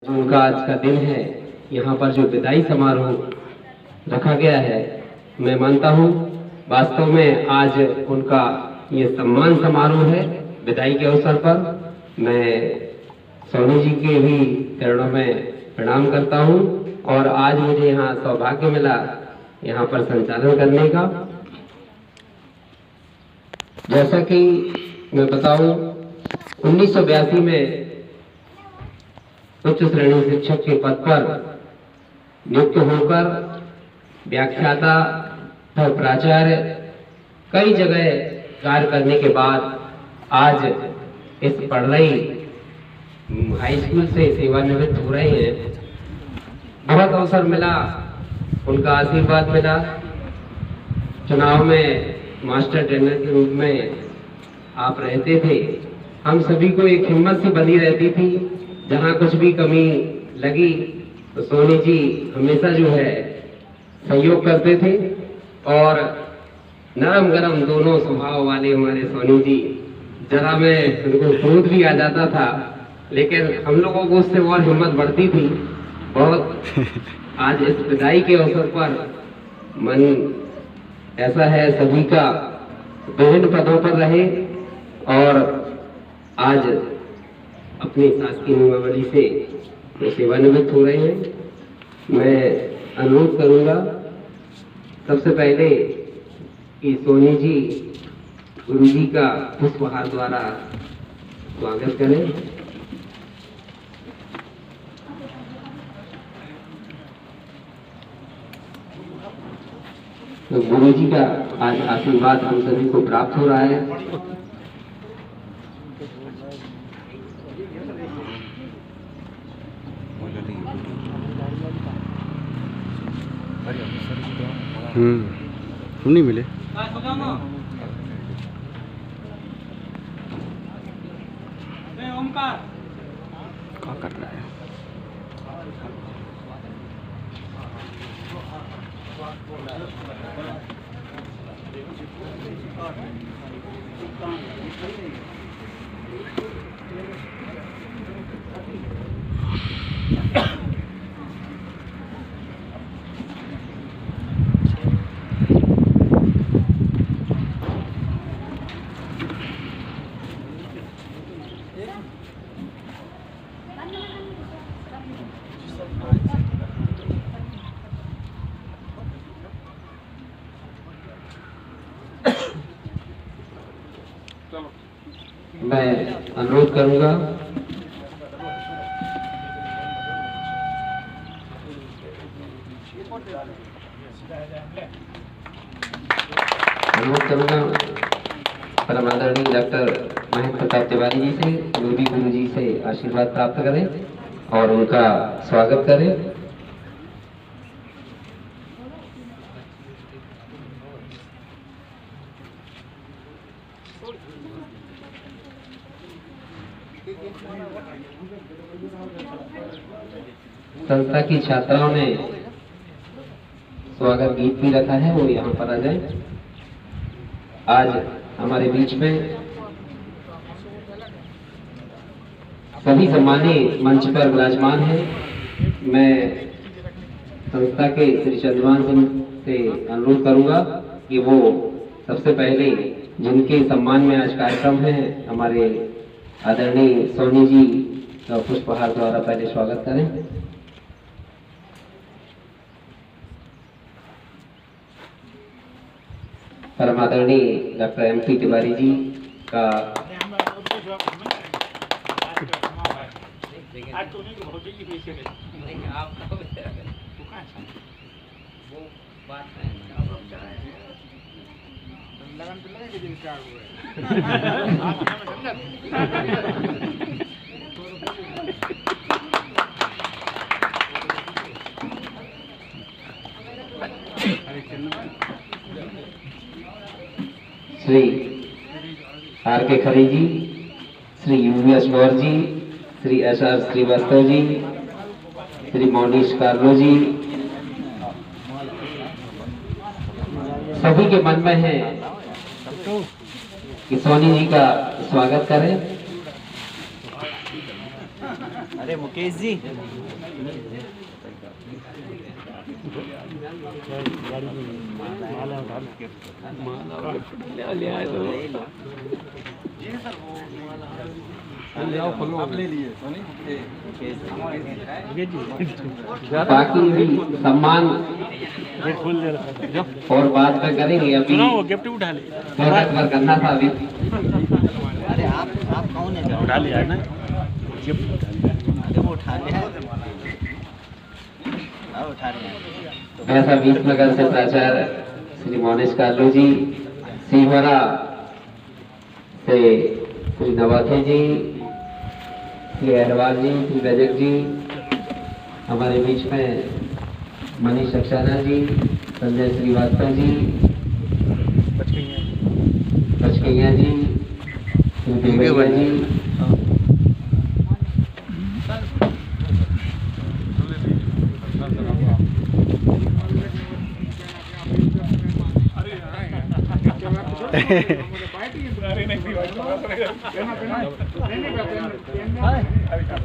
जो उनका आज का दिन है, यहाँ पर जो विदाई समारोह रखा गया है, मैं मानता हूँ वास्तव में आज उनका ये सम्मान समारोह है। विदाई के अवसर पर मैं सोनी जी के भी चरणों में प्रणाम करता हूँ और आज मुझे यहाँ सौभाग्य मिला यहाँ पर संचालन करने का। जैसा कि मैं बताऊं, 1982 में उच्च श्रेणी शिक्षक के पद पर नियुक्त होकर व्याख्याता और प्राचार्य कई जगह कार्य करने के बाद आज इस पढ़ रही हाई स्कूल से सेवानिवृत्त हो रहे हैं। बहुत अवसर मिला, उनका आशीर्वाद मिला। चुनाव में मास्टर ट्रेनर के रूप में आप रहते थे। हम सभी को एक हिम्मत सी बनी रहती थी, जहाँ कुछ भी कमी लगी तो सोनी जी हमेशा जो है सहयोग करते थे और नरम गरम दोनों स्वभाव वाले हमारे सोनी जी। जरा में उनको क्रोध भी आ जाता था, लेकिन हम लोगों को उससे और हिम्मत बढ़ती थी बहुत। आज इस विदाई के अवसर पर मन ऐसा है सभी का विभिन्न पदों पर रहे और आज अपनी शासकीय नियमावली से वो सेवानिवृत्त हो रहे हैं। मैं अनुरोध करूंगा सबसे पहले कि सोनी जी गुरु जी का पुष्पहार द्वारा स्वागत करें। तो गुरु जी का आज आशीर्वाद हम सभी को प्राप्त हो रहा है। तुम नहीं मिले क्या कर रहा है? मैं अनुरोध करूंगा परम आदरणीय डॉक्टर महेंद्र प्रताप तिवारी जी से, योगी गुरु जी से आशीर्वाद प्राप्त करें और उनका स्वागत करें। संस्था की छात्राओं ने स्वागत गीत भी रखा है, वो यहाँ पर आ जाए। आज हमारे बीच में सभी सम्मानीय मंच पर विराजमान है। मैं संस्था के श्री चंद्रभान सिंह से अनुरोध करूंगा कि वो सबसे पहले जिनके सम्मान में आज कार्यक्रम है, हमारे आदरणीय सोनी जी का पुष्पहार द्वारा पहले स्वागत करें। परम आदरणीय डॉक्टर MP तिवारी जी का श्री RK खरे जी, श्री UVS गौर जी, श्री SR श्रीवास्तव जी, श्री मोनिश कार्लो जी, सभी के मन में है कि सोनी जी का स्वागत करें। अरे मुकेश जी बाकी भी सम्मान और बात में करेंगे। अभी गिफ्ट उठा ले स्वागत करना था अभी। अरे आप कौन है उठा लिया ना अरे वो उठा लिया उठा लिया ऐसा 20 नगर से प्राचार्य श्री मोनिश कालू जी, सीवरा से श्री नवाथे जी, श्री अहरवाल जी, श्री रजक जी, हमारे बीच में मनीष सक्सेना जी, संजय श्रीवास्तव जी, बचकैया जी, श्री देवैया जी,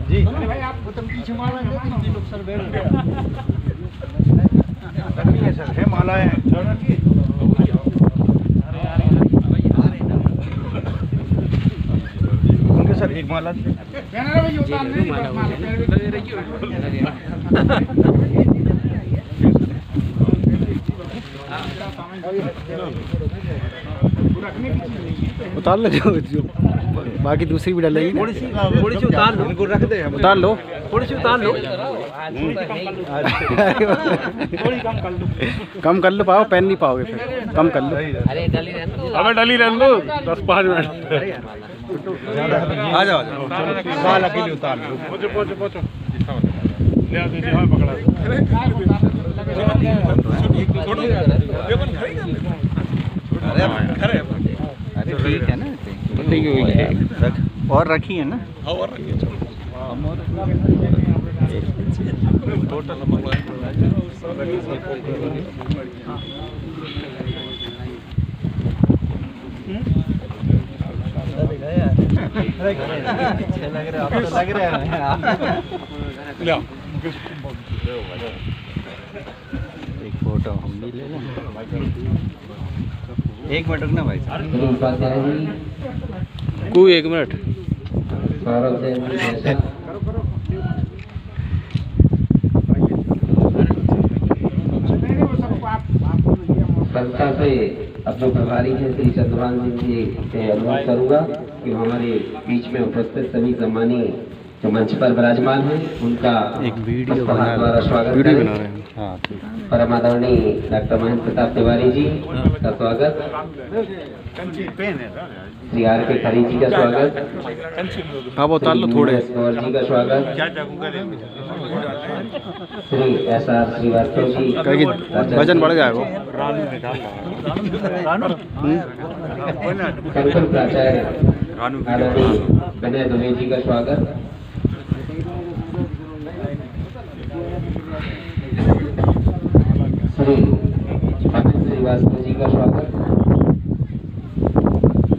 जी भाई आप पीछे माला दे दीजिए लोग सर बैठ सर है माला है उनके सर एक माला उतार ले जो बाकी दूसरी भी डालेगी थोड़ी सी उतार लो इनको रख दे उतार लो थोड़ी सी उतार लो कम कर लो पाओ पहन नहीं पाओगे फिर कम कर लो अबे डली रहने दो 10-5 मिनट आ जाओ माला के लिए उतार लो पहुंचो ले आ दीजिए हां पकड़ा अरे ठीक है ना और रखी है ना और रखिए टोटल लग रहा है एक फोटो हम भी ले लें एक मिनट रुकना भाई उपाध्याय जी, कोई 1 मिनट सौरभ जैन जी, संस्था से अपने प्रभारी हैं श्री चंद्रभान सिंह जी से अनुरोध करूंगा कि हमारे बीच में उपस्थित सभी सम्मानीय जो मंच पर विराजमान हैं उनका एक वीडियो द्वारा स्वागत वीडियो करें। बना रहे हैं परम आदरणीय डॉक्टर महेंद्र प्रताप तिवारी जी का स्वागत, श्री आर के खरी जी का स्वागत, आप उतार लो थोड़े गौर जी का स्वागत, श्री SR श्रीवास्तव जी, क्योंकि वजन बढ़ जाएगा संकुल प्राचार्य आदरणीय विनय दुबे जी का स्वागत, श्री अमित श्रीवास्तव जी का स्वागत,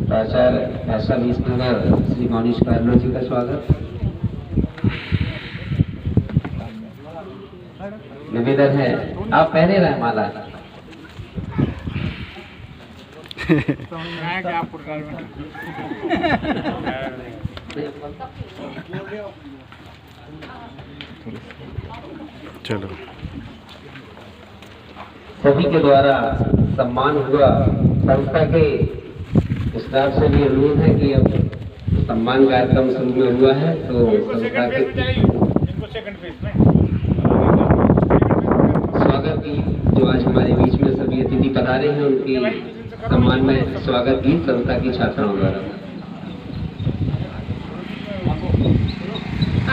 प्राचार्य ऐसा 20 नगर श्री मोनिश कालू जी का स्वागत। निवेदन है आप पहने रहे माला। चलो सभी के द्वारा सम्मान हुआ। संस्था के स्टाफ से भी अनुरोध है कि अब सम्मान कार्यक्रम शुरू में हुआ है तो संस्था के स्वागत की जो आज हमारे बीच में सभी अतिथि पधारे हैं उनकी सम्मान में स्वागत की संस्था की छात्राओं द्वारा।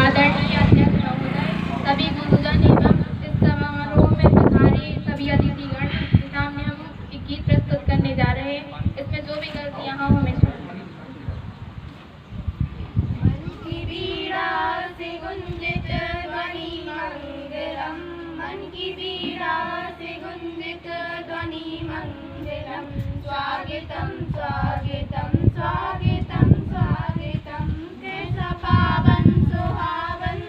आदरणीय अध्यक्ष महोदय, सभी गुरुजन एवं इस समारोह में पधारे सभी अतिथिगण के सामने हम एक गीत प्रस्तुत करने जा रहे हैं। इसमें जो भी गलतियां हों हमें मन की बीड़ा से गुंजित ध्वनि मंगलम, मन की बीड़ा से गुंजित ध्वनि मंगलम, स्वागतम स्वागतम स्वागतम स्वागतम, कैसा पावन सुहावन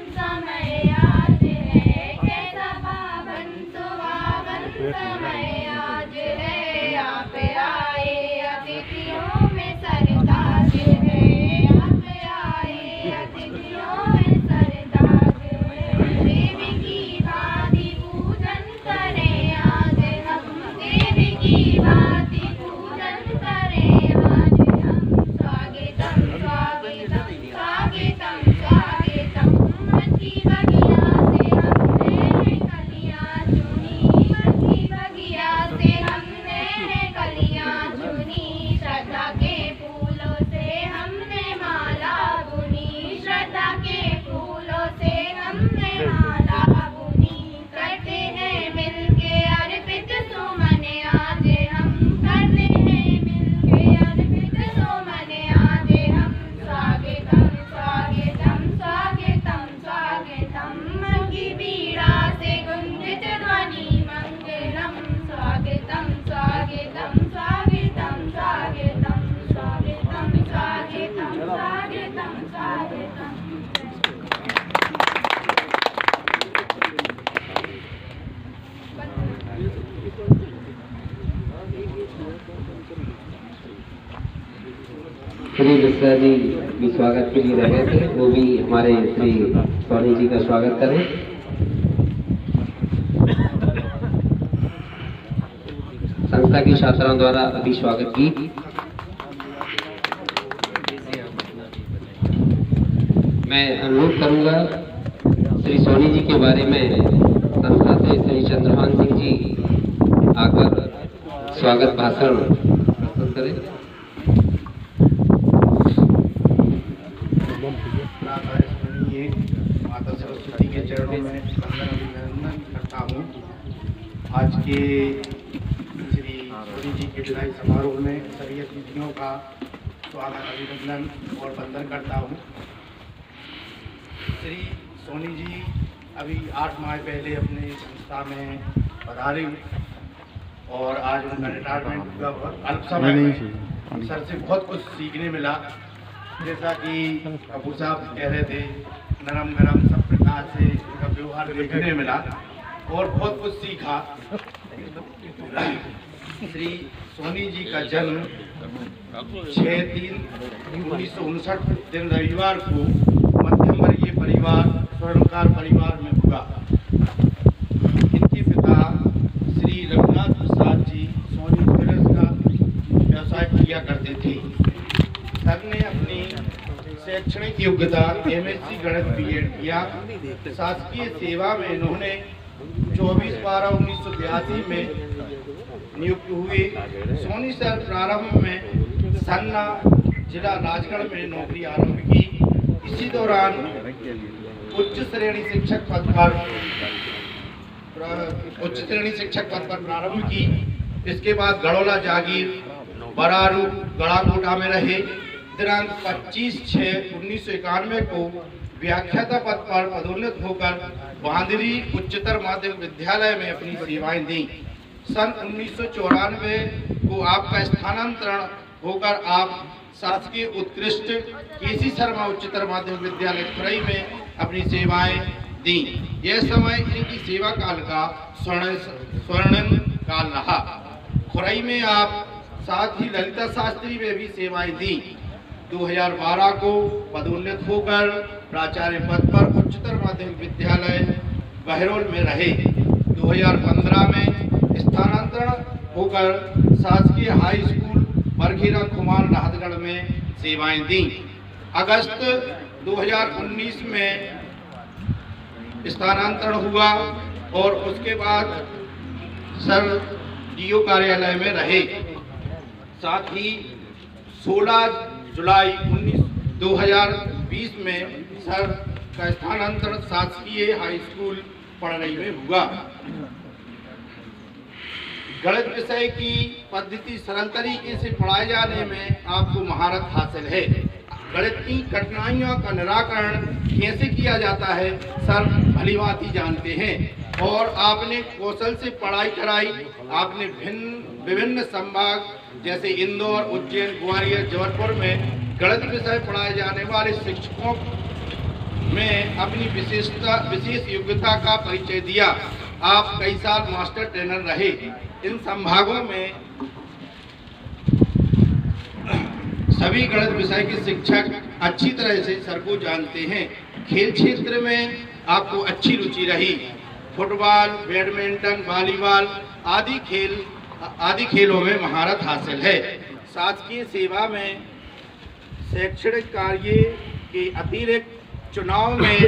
श्री मिश्रा जी भी स्वागत के लिए रहे थे, वो भी हमारे श्री सोनी जी का स्वागत करें। संस्था की छात्राओं द्वारा अभी स्वागत गीत। मैं अनुरोध करूंगा श्री सोनी जी के बारे में संस्था से श्री चंद्रभान सिंह जी आकर स्वागत भाषण प्रस्तुत करें। माता सरस्वती के चरणों में वंदन अभिनंदन करता हूँ। आज के श्री सोनी जी के विदाई समारोह में सभी अतिथियों का स्वागत अभिनंदन और वंदन करता हूँ। श्री सोनी जी अभी 8 माह पहले अपने संस्था में पधारे और आज उनका रिटायरमेंट हुआ। बहुत अल्प समय में सर से बहुत कुछ सीखने मिला। जैसा कि कपूर साहब कह रहे थे, नरम गरम सब प्रकार से उनका व्यवहार देखने मिला और बहुत कुछ सीखा। श्री सोनी जी का जन्म 6/3/1959 दिन रविवार को मध्यम वर्गीय परिवार स्वर्णकार परिवार में हुआ। इनके पिता श्री रघुनाथ प्रसाद जी सोनी ज्वेलर्स का व्यवसाय किया करते थे। सर ने अपनी शैक्षणिक योग्यता MSc गणित B.Ed किया। शासकीय सेवा में इन्होंने 24/12/1982 में नियुक्त हुए। सोनी सर प्रारंभ में सन्ना जिला राजगढ़ में नौकरी आरंभ की। इसी दौरान उच्च श्रेणी शिक्षक पद पर प्रारंभ की। इसके बाद गड़ोला जागीर बरारू गड़ाकोटा में रहे। दिनांक 25/6/1991 को व्याख्याता पद पर पदोन्नत होकर बांदरी उच्चतर माध्यमिक विद्यालय में अपनी सेवाएं दी। सन 1994 को आपका स्थानांतरण होकर आप शासकीय उत्कृष्ट केसी शर्मा उच्चतर माध्यमिक विद्यालय खुरई में अपनी सेवाएं दी। यह समय इनकी सेवा काल का स्वर्णिम काल रहा। खुरई में आप साथ ही ललिता शास्त्री में भी सेवाएं दी। 2012 को पदोन्नत होकर प्राचार्य पद पर उच्चतर माध्यमिक विद्यालय बहरोल में रहे। 2015 में स्थानांतरण होकर शासकीय हाई स्कूल बरखेरा खुमान राहतगढ़ में सेवाएं दी। अगस्त 2019 में स्थानांतरण हुआ और उसके बाद सर DO कार्यालय में रहे। साथ ही 16 जुलाई 2020 में सर का स्थानांतरण शासकीय हाई स्कूल पढ़रई में हुआ। गणित विषय की पद्धति सरल तरीके से पढ़ाए जाने में आपको महारत हासिल है। गणित की कठिनाइयों का निराकरण कैसे किया जाता है सर भलीभांति जानते हैं और आपने कौशल से पढ़ाई कराई। आपने विभिन्न संभाग जैसे इंदौर, उज्जैन, ग्वालियर, जबलपुर में गणित विषय पढ़ाए जाने वाले शिक्षकों में अपनी विशेष योग्यता का परिचय दिया। आप कई साल मास्टर ट्रेनर रहे। इन संभागों में सभी गणित विषय के शिक्षक अच्छी तरह से सर को जानते हैं। खेल क्षेत्र में आपको अच्छी रुचि रही। फुटबॉल, बैडमिंटन, वॉलीबॉल आदि खेलों में महारत हासिल है। शासकीय सेवा में शैक्षणिक कार्य के अतिरिक्त चुनाव में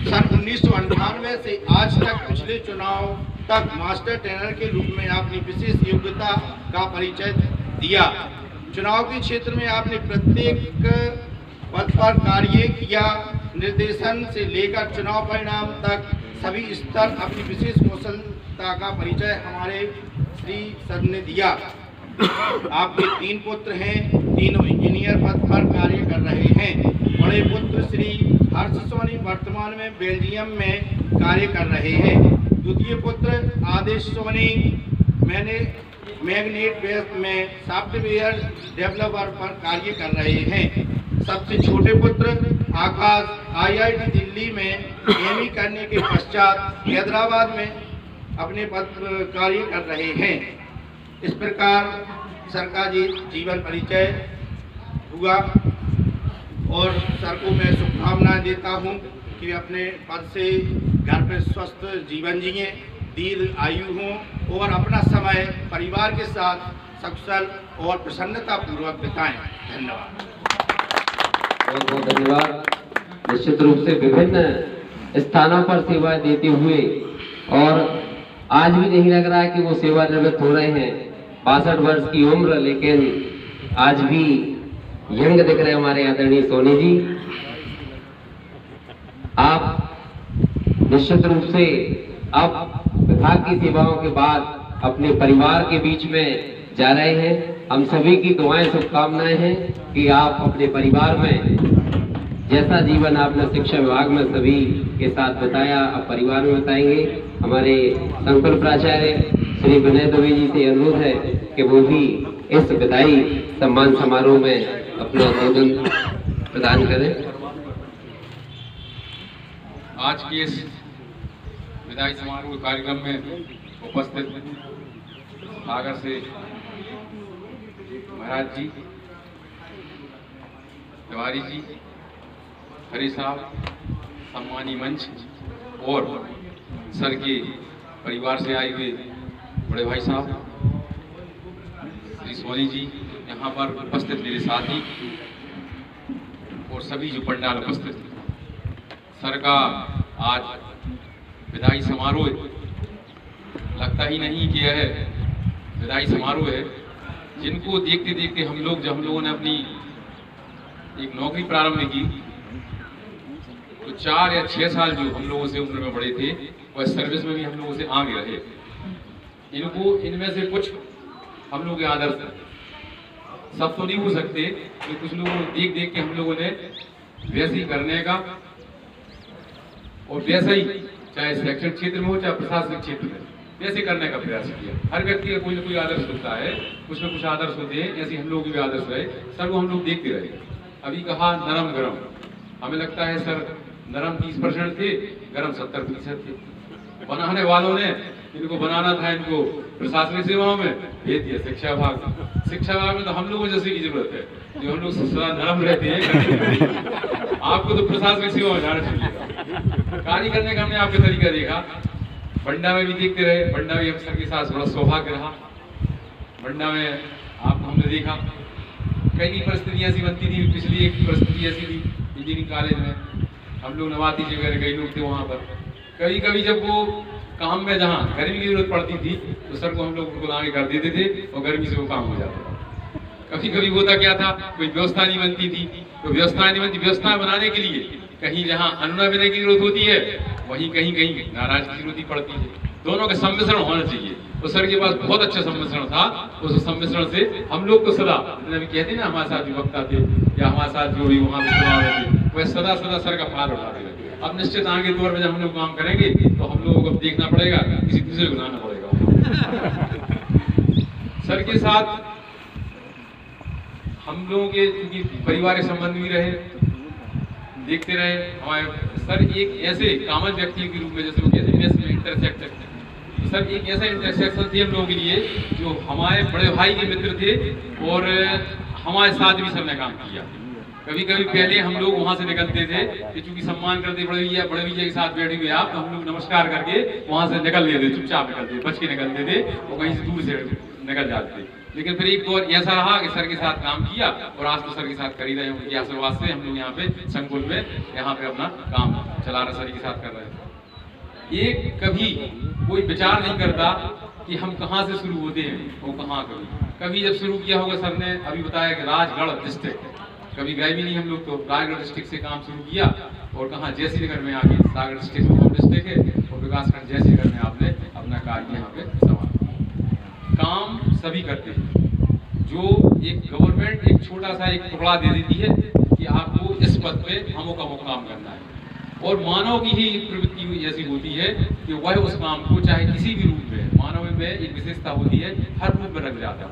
सन 1998 से आज तक पिछले चुनाव तक मास्टर ट्रेनर के रूप में आपने विशेष योग्यता का परिचय दिया। चुनाव के क्षेत्र में आपने प्रत्येक पद पर कार्य किया। निर्देशन से लेकर चुनाव परिणाम तक सभी स्तर अपनी विशेष कौशलता का परिचय हमारे श्री सर ने दिया। आपके 3 पुत्र हैं, तीनों इंजीनियर पद पर कार्य कर रहे हैं। बड़े पुत्र श्री हर्ष सोनी वर्तमान में बेल्जियम में कार्य कर रहे हैं। द्वितीय पुत्र आदेश सोनी मैग्नेट बेस में सॉफ्टवेयर डेवलपर पर कार्य कर रहे हैं। सबसे छोटे पुत्र आकाश IIT दिल्ली में ME करने के पश्चात हैदराबाद में अपने पद कार्य कर रहे हैं। इस प्रकार सर का जीवन परिचय हुआ। और सर को मैं शुभकामनाएं देता हूं कि वे अपने पद से घर पे स्वस्थ जीवन जिए, दीर्घ आयु हों और अपना समय परिवार के साथ सकुशल और प्रसन्नता पूर्वक बिताएं। धन्यवाद। बहुत बहुत धन्यवाद। निश्चित रूप से विभिन्न स्थानों पर सेवाएं देते हुए और आज भी नहीं लग रहा है कि वो सेवानिवृत्त हो रहे हैं। 62 वर्ष की उम्र, लेकिन आज भी यंग दिख रहे हमारे आदरणीय सोनी जी। आप निश्चित रूप से अब विभाग की सेवाओं के बाद अपने परिवार के बीच में जा रहे हैं। हम सभी की दुआएं, शुभकामनाएं हैं कि आप अपने परिवार में जैसा जीवन आपने शिक्षा विभाग में सभी के साथ बताया, अब परिवार में बताएंगे। हमारे संकुल प्राचार्य श्री विनय दुबे जी से अनुरोध है कि वो भी इस विदाई सम्मान समारोह में अपना उद्बोधन प्रदान करें। आज के इस विदाई समारोह कार्यक्रम में उपस्थित सागर से महाराज जी, तिवारी जी, हरी साहब, सम्मानी मंच और सर के परिवार से आए हुए बड़े भाई साहब, श्री सोनी जी, यहाँ पर उपस्थित मेरे साथी और सभी जो पंडाल उपस्थित। सर का आज विदाई समारोह लगता ही नहीं कि यह विदाई समारोह है। जिनको देखते देखते हम लोगों ने अपनी एक नौकरी प्रारंभ की, तो 4 या 6 साल जो हम लोगों से उम्र में बड़े थे वह सर्विस में भी हम लोगों से आगे रहे। इनमें से कुछ हम लोग के आदर्श हैं। सब तो नहीं हो सकते, कि कुछ लोगों को देख देख के हम लोगों ने वैसे ही करने का और वैसा ही, चाहे शैक्षणिक क्षेत्र में हो चाहे प्रशासनिक क्षेत्र में, वैसे करने का प्रयास किया। हर व्यक्ति का कोई ना कोई आदर्श होता है, कुछ न कुछ आदर्श होते हैं। ऐसे हम लोग के भी आदर्श रहे। सर को हम लोग देखते रहे। अभी कहा नरम गरम, हमें लगता है सर नरम 30% थे, गरम 70% थे। बनाने वालों ने इनको बनाना था, इनको प्रशासनिक सेवाओं में भेज दिया शिक्षा विभाग। शिक्षा विभाग में तो हम लोगों जैसे की जरूरत है, जो हम लोग सदा नरम रहते हैं। आपको तो प्रशासनिक सेवा में जाना चाहिए। कार्य करने का हमने आपका तरीका देखा, बंडा में भी देखते रहे। बंडा में हम सर के साथ बड़ा सौभाग्य रहा। बंडा में आपको हमने देखा, कई परिस्थितियाँ ऐसी बनती थी। पिछली एक परिस्थिति ऐसी थी इंजीनियरिंग कॉलेज में, हम लोग नवाती जगह कई लोग थे वहाँ पर। कभी कभी जब वो काम में जहाँ गर्मी की जरूरत पड़ती थी तो सर को हम लोग उनको आगे कर देते थे और गर्मी से वो काम हो जाता था। कभी कभी होता क्या था, कोई व्यवस्था नहीं बनती थी, तो व्यवस्था नहीं बनती, व्यवस्था बनाने के लिए कहीं जहाँ अनुनय विनय की जरूरत होती है, वहीं कहीं कहीं नाराज की जरूरत पड़ती है। दोनों का सम्मिश्रण होना चाहिए। तो सर के पास बहुत अच्छा सम्मिश्रण था। उस सम्मिश्रण से हम लोग को सदा, अभी कहते ना हमारे साथ जो वक्ता थे या हमारे साथ जो भी वहाँ पे चुनाव थे, वह सदा सदा सर का फायदा उठाते रहे। अब निश्चित आगे तौर पर जब हम लोग काम करेंगे तो हम लोगों को देखना पड़ेगा, किसी दूसरे को लाना पड़ेगा। सर के साथ हम लोगों के क्योंकि पारिवारिक संबंध भी रहे, देखते रहे। हमारे सर एक ऐसे कॉमन व्यक्ति के रूप में, जैसे वो कहते हैं इंटरसेक्शन, सर एक ऐसा इंटरसेक्शन थे हम लोगों के लिए, जो हमारे बड़े भाई के मित्र थे और हमारे साथ भी सर ने काम किया। कभी कभी पहले हम लोग वहाँ से निकलते थे कि चूंकि सम्मान करते बड़े भैया के साथ बैठे हुए आप, तो हम लोग नमस्कार करके वहाँ से निकल लेते, चुपचाप निकलते, बच के निकलते थे, वो कहीं से दूर से निकल जाते थे। लेकिन फिर एक दौर ऐसा रहा कि सर के साथ काम किया और आज तो सर के साथ कर ही रहे हैं। आशीर्वाद से हम लोग यहाँ पे संकुल में यहाँ पे अपना काम चला रहे, सर के साथ कर रहे हैं। एक कभी कोई विचार नहीं करता कि हम कहाँ से शुरू होते हैं वो कहाँ कभी जब शुरू किया होगा सर ने, अभी बताया कि राजगढ़ डिस्ट्रिक्ट, कभी गए भी नहीं हम लोग, तो राजगढ़ डिस्ट्रिक्ट से काम शुरू किया और कहाँ जैसी नगर में आके, सागर डिस्ट्रिक्ट होम डिस्ट्रिक्ट है और विकासखंड जैसी नगर में आपने अपना कार्य यहाँ पे संभाला। काम सभी करते हैं। जो एक गवर्नमेंट एक छोटा सा एक टुकड़ा दे देती है कि आपको इस पद पे अमुक काम करना है, और मानव की ही प्रवृत्ति ऐसी होती है कि वह उस काम को चाहे किसी भी रूप में, मानव में एक विशेषता होती है, हर रूप में रख जाता है।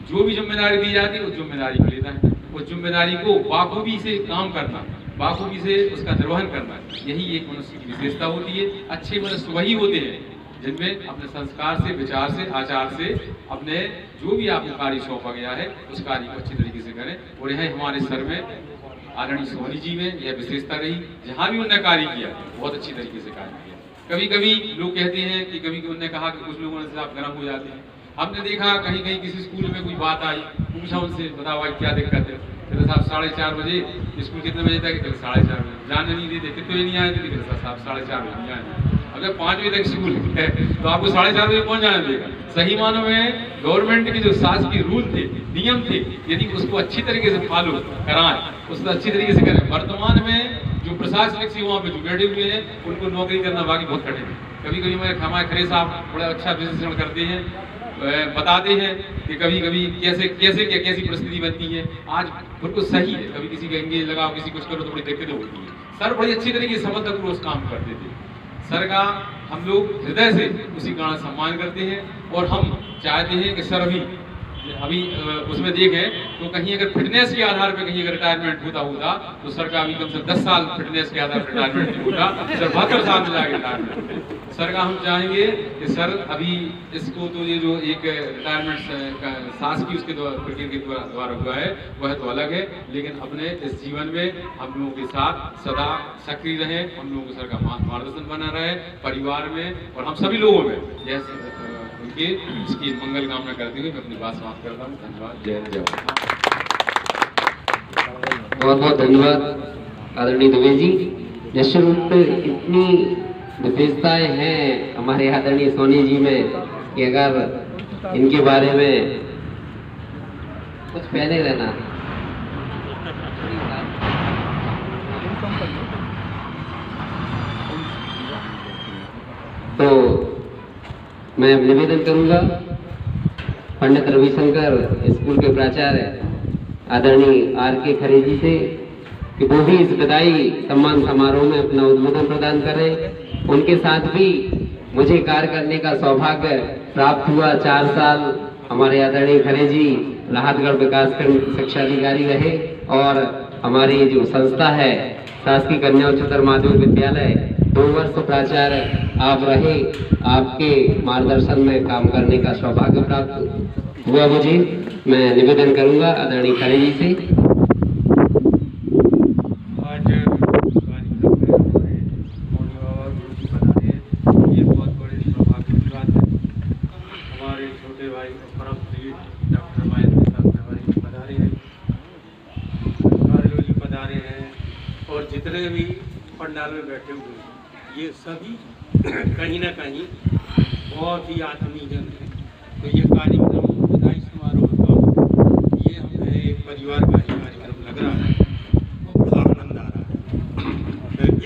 जो भी जिम्मेदारी दी जाती है उस जिम्मेदारी को लेता है, उस जिम्मेदारी को बाखूबी से काम करना, बाखूबी से उसका निर्वहन करना, यही एक मनुष्य की विशेषता होती है। अच्छे मनुष्य वही होते हैं जिनमें अपने संस्कार से, विचार से, आचार से अपने जो भी आपको कार्य सौंपा गया है उस कार्य को अच्छी तरीके से करें। और यह हमारे सर में आदरणीय सोनी जी में यह विशेषता रही, जहाँ भी उन्होंने कार्य किया बहुत अच्छी तरीके से कार्य किया। कभी कभी लोग कहते हैं कि कभी उन्होंने कहा कि कुछ लोगों से आप गर्म हो जाते हैं। हमने देखा कहीं कहीं किसी स्कूल में कोई बात आई, पूछा उनसे, बताओ भाई क्या दिक्कत है? कहते साहब 4:30 बजे, स्कूल कितने बजे तक? कहते 4:30 बजे। जाने नहीं देते, कितने बजे नहीं आए थे? कहते साहब 4:30 बजे नहीं आए। अगर 5 बजे तक स्कूल है तो आपको 4:30 बजे पहुंच जाना देगा। सही मानों में गवर्नमेंट के जो शासकीय रूल थे, नियम थे, यदि उसको अच्छी तरीके से फॉलो कराएं, उसको अच्छी तरीके से करें। वर्तमान में जो प्रशासनिक सेवाओं पे जो बैठे हुए हैं उनको नौकरी करना बाकी बहुत कठिन है। कभी कभी हमारे खरे साहब बड़ा अच्छा विश्लेषण करते हैं, बताते हैं कि कभी कभी कैसे कैसी परिस्थिति बनती है। आज बिल्कुल सही है, कभी किसी का एंगेज लगाओ, किसी कुछ करो तो बड़ी दिक्कतें होती है। सर बड़ी अच्छी तरीके से सफलतापूर्वक उस काम करते थे। सर का हम लोग हृदय से उसी कारण सम्मान करते हैं और हम चाहते हैं कि सर अभी उसमें देखें तो कहीं अगर फिटनेस के आधार पर कहीं अगर रिटायरमेंट होता तो सर का अभी कम से कम 10 साल फिटनेस के आधार पर रिटायरमेंट नहीं होता, सर 72 साल में जाके रिटायरमेंट। सर का हम चाहेंगे कि सर अभी इसको तो ये जो एक रिटायरमेंट शासकीय उसके प्रक्रिया के द्वारा हुआ है वह तो अलग है, लेकिन अपने इस जीवन में हम लोगों के साथ सदा सक्रिय रहें, हम लोगों को सर का मार्गदर्शन बना रहे परिवार में और हम सभी लोगों में। जैसे उनके इसकी मंगल कामना करते हुए मैं अपनी बात समाप्त करता हूँ। धन्यवाद। जय हिंद, जय भारत। बहुत बहुत धन्यवाद आदरणीय दुबे जी। निश्चित रूप से इतनी विशेषताएं हैं हमारे आदरणीय सोनी जी में कि अगर इनके बारे में कुछ पहले रहना तो मैं निवेदन करूंगा पंडित रविशंकर स्कूल के प्राचार्य आदरणीय R.K. खरे जी से कि वो भी इस विदाई सम्मान समारोह में अपना उद्बोधन प्रदान करें। उनके साथ भी मुझे कार्य करने का सौभाग्य प्राप्त हुआ। 4 साल हमारे आदरणीय खरे जी राहतगढ़ विकासखंड शिक्षा अधिकारी रहे और हमारी जो संस्था है शासकीय कन्या उच्चतर माध्यमिक विद्यालय 2 वर्ष प्राचार्य आप रहे। आपके मार्गदर्शन में काम करने का सौभाग्य प्राप्त हुआ मुझे। मैं निवेदन करूंगा आदरणीय खरे जी से। ये बहुत बड़े सौभाग्य की बात है। हमारे छोटे भाई परम श्री डॉक्टर महेंद्र साहब तिवारी पधारे हैं, कार्यों जी पधारे हैं और जितने भी पंडाल में बैठे हुए हैं ये सभी कहीं ना कहीं बहुत ही आत्मीयजन है। तो ये कार्यक्रम विदाई समारोह का ये हमें एक परिवार का ही कार्यक्रम लग रहा है और बड़ा आनंद आ रहा है।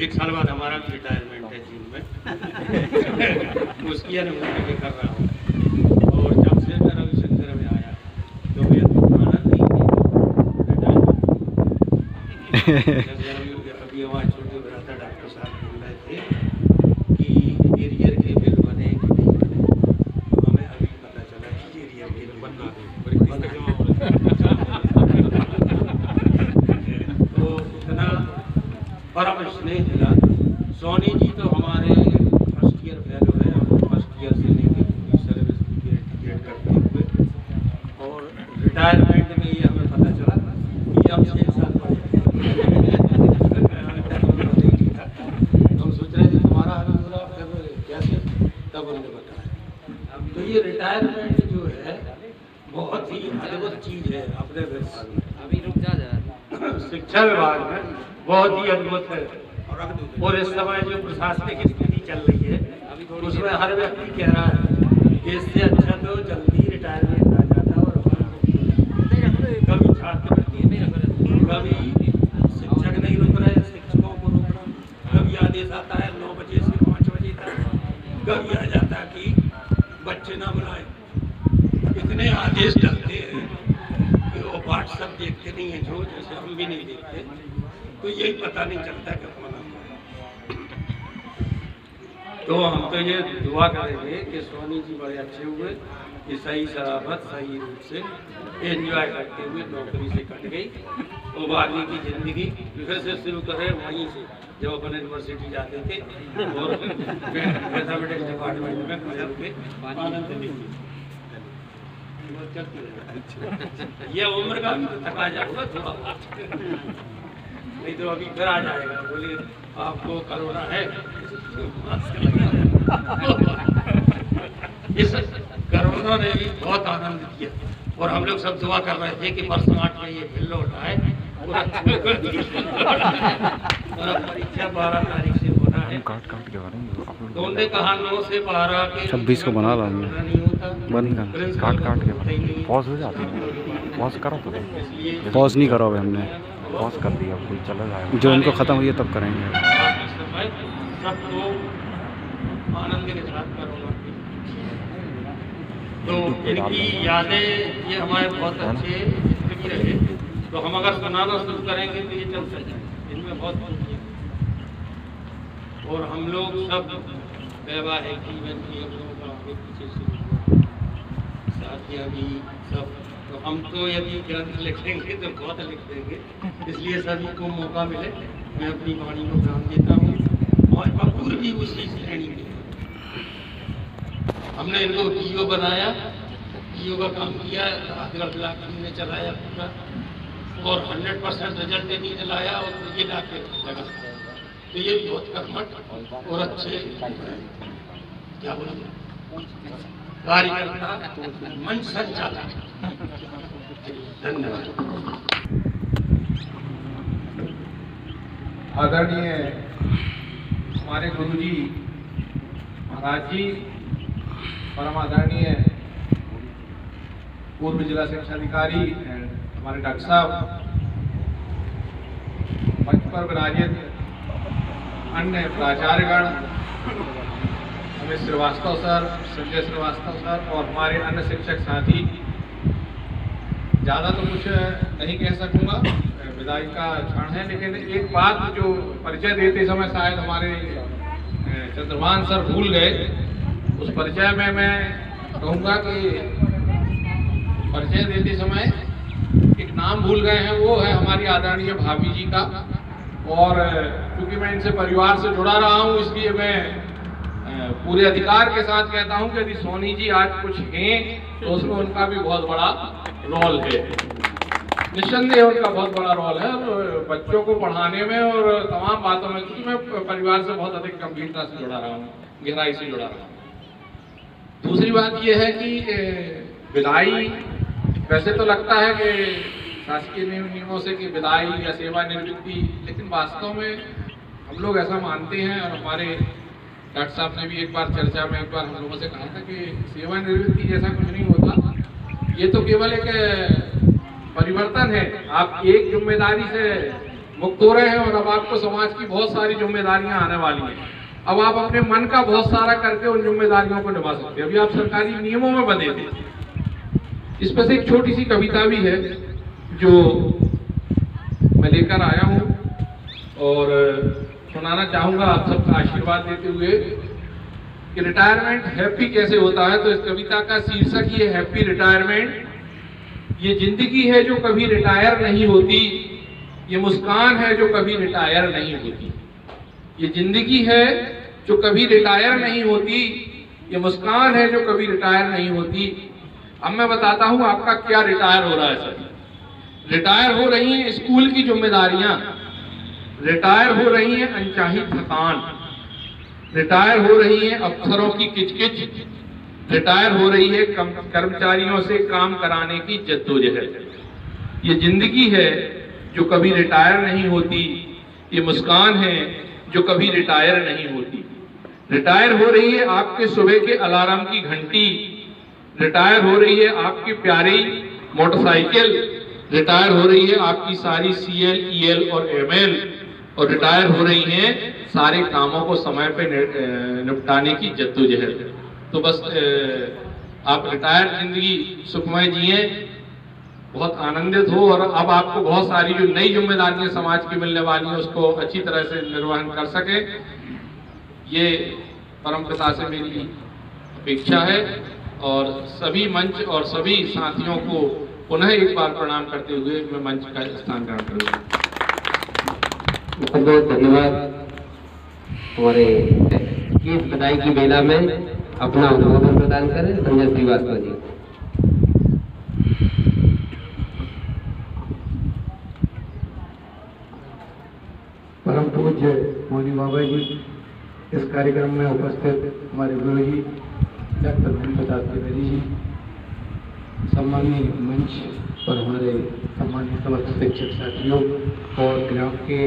1 साल बाद हमारा भी रिटायरमेंट है जून में उसकी अनुभूति भी कर रहा हूँ। और जब से मैं रविशंकर में आया तो मैं आनंद ही अभी हमारे छोटे भ्राता डॉक्टर साहब बोल रहे थे कि एरियर के बिल बने कि नहीं बने, तो हमें अभी पता चला कि एरियर के बिल बनना तो इतना परम स्नेह मिला। सोनी जी तो हमारे फर्स्ट ईयर फेलो है और फर्स्ट ईयर से लेकर पूरी सर्विस टिकट करते हुए और रिटायरमेंट में ये हमें पता चला कि हम 6 साल हम सोच रहे थे तुम्हारा अनुभव कैसे, तब उन्होंने बताया। तो ये रिटायरमेंट जो है बहुत ही अद्भुत चीज़ है अपने विभाग में। अभी रुक जा शिक्षा विभाग में बहुत ही अद्भुत है। और इस समय जो प्रशासनिक स्थिति चल रही है उसमें हर व्यक्ति कह रहा है कि इससे अच्छा तो जल्दी रिटायरमेंट आ जाता और कभी छात्रवृत्ति कभी शिक्षक नहीं रुक रहे, शिक्षकों को रुक रहा, कभी आदेश आता है 9 बजे से 5 बजे तक, कभी आ जाता कि बच्चे ना बुलाए। इतने आदेश डलते हैं कि वो व्हाट्सएप देखते नहीं है, जो जैसे हम भी नहीं देखते, तो यही पता नहीं चलता कि कौन आता है। तो हम तो ये दुआ करेंगे कि सोनी जी बड़े अच्छे हुए कि सही सलामत सही रूप से एंजॉय करते हुए नौकरी से कट गई वो आगे की जिंदगी फिर से शुरू करें वहीं से जब अपन यूनिवर्सिटी जाते थे और मैथमेटिक्स डिपार्टमेंट में खड़े होकर आनंद लीजिए। ये उम्र का भी थका जाऊंगा थोड़ा, नहीं तो अभी फिर आ जाएगा, बोले आपको कोरोना है। इस कोरोना ने भी बहुत आनंद दिया और हम लोग सब दुआ कर रहे थे कि परसों 8 में ये फिर लौट आए और अब परीक्षा 12 तारीख से होना है। तो उनने कहा 9 से 12 के 26 को बना रहा हूँ नहीं होता, बंद कर काट के पॉज हो जाती है। पॉज करो तो पॉज नहीं करो, हमने पॉज कर दिया, कोई चला जाएगा, जो उनको ख़त्म हुई है तब करेंगे। सबको आनंद के साथ करूँगा। तो इनकी यादें ये हमारे बहुत अच्छे जिंदगी रहे, तो हम अगर सुनाना शुरू करेंगे तो ये चल सकते हैं, इनमें बहुत कुछ है। और हम लोग सब वैवाहिक जीवन की हम लोगों का आगे पीछे शुरू साथियाँ भी सब, तो हम तो यदि ग्रंथ लिखेंगे तो बहुत लिख देंगे, इसलिए सभी को मौका मिले मैं अपनी वाणी को ध्यान देता हूँ। और कपूर भी उसी श्रेणी में, हमने इनको डीओ बनाया, डीओ का काम किया, राजगढ़ ब्लॉक हमने चलाया पूरा और 100% रिजल्ट नहीं चलाया और ये लाके लगा। तो ये बहुत कर्मठ और अच्छे क्या बोले कार्यकर्ता मंच संचालक। धन्यवाद। आदरणीय हमारे गुरुजी महाराज जी, परम आदरणीय पूर्व जिला शिक्षा अधिकारी हमारे डॉक्टर साहब, मंच पर विराजित अन्य प्राचार्यगण, अमित श्रीवास्तव सर, संजय श्रीवास्तव सर और हमारे अन्य शिक्षक साथी, ज़्यादा तो कुछ नहीं कह सकूंगा, विदाई का क्षण है, लेकिन एक बात जो परिचय देते समय शायद हमारे चंद्रभान सर भूल गए, उस परिचय में मैं कहूँगा कि परिचय देते समय एक नाम भूल गए हैं, वो है हमारी आदरणीय भाभी जी का। और क्योंकि मैं इनसे परिवार से जुड़ा रहा हूँ, इसलिए मैं पूरे अधिकार के साथ कहता हूँ कि यदि सोनी जी आज कुछ हैं तो उसमें उनका भी बहुत बड़ा रोल है, निस्संदेह उनका बहुत बड़ा रोल है बच्चों को पढ़ाने में और तमाम बातों में, क्योंकि मैं परिवार से बहुत अधिक गंभीरता से जुड़ा रहा हूँ, गहराई से जुड़ा रहा हूँ। दूसरी बात यह है कि विदाई, वैसे तो लगता है कि शासकीय नियमों से कि विदाई या सेवानिवृत्ति, लेकिन वास्तव में हम लोग ऐसा मानते हैं और हमारे डॉक्टर साहब ने भी एक बार चर्चा में एक बार हम लोगों से कहा था कि सेवानिवृत्ति जैसा कुछ नहीं होता, ये तो केवल एक परिवर्तन है। आप एक जिम्मेदारी से मुक्त हो रहे हैं और अब आपको समाज की बहुत सारी जिम्मेदारियां आने वाली हैं। अब आप अपने मन का बहुत सारा करके उन जिम्मेदारियों को निभा सकते हैं। अभी आप सरकारी नियमों में बंधे थे। इस पर से एक छोटी सी कविता भी है जो मैं लेकर आया हूं और सुनाना चाहूंगा आप सबका आशीर्वाद देते हुए कि रिटायरमेंट हैप्पी कैसे होता है। तो इस कविता का शीर्षक ये हैप्पी रिटायरमेंट। ये जिंदगी है जो कभी रिटायर नहीं होती, ये मुस्कान है जो कभी रिटायर नहीं होती। ये जिंदगी है जो कभी रिटायर नहीं होती, ये मुस्कान है जो कभी रिटायर नहीं होती। अब मैं बताता हूं आपका क्या रिटायर हो रहा है। सभी रिटायर हो रही हैं स्कूल की जिम्मेदारियां, रिटायर हो रही हैं अनचाही थकान, रिटायर हो रही है अफसरों की किचकिच, रिटायर हो रही है कर्मचारियों से काम कराने की जद्दोजहद। ये जिंदगी है जो कभी रिटायर नहीं होती, ये मुस्कान है जो कभी रिटायर नहीं होती। रिटायर हो रही है आपके सुबह के अलार्म की घंटी, रिटायर हो रही है आपकी प्यारी मोटरसाइकिल, रिटायर हो रही है आपकी सारी CL, EL और ML, और रिटायर हो रही हैं सारे कामों को समय पे निपटाने की जद्दोजहद। तो बस आप रिटायर जिंदगी सुखमय जिए, बहुत आनंदित हो और अब आपको बहुत सारी जो नई जिम्मेदारियां समाज की मिलने वाली हैं उसको अच्छी तरह से निर्वहन कर सके, ये परमपिता से मेरी अपेक्षा है। और सभी मंच और सभी साथियों को पुनः एक बार प्रणाम करते हुए मैं मंच का स्थान ग्रहण करूंगा। बहुत बहुत धन्यवाद। हमारे इस बधाई की बेला में अपना उद्बोधन प्रदान करें संजय श्रीवास्तव जी। परम पूज्य मोदी बाबा जी, इस कार्यक्रम में उपस्थित हमारे गुरु जी डॉक्टर भीम प्रसाद त्रिवेदी जी, सम्मानीय मंच पर हमारे सम्मानीय समस्त शिक्षक साथियों और ग्राम के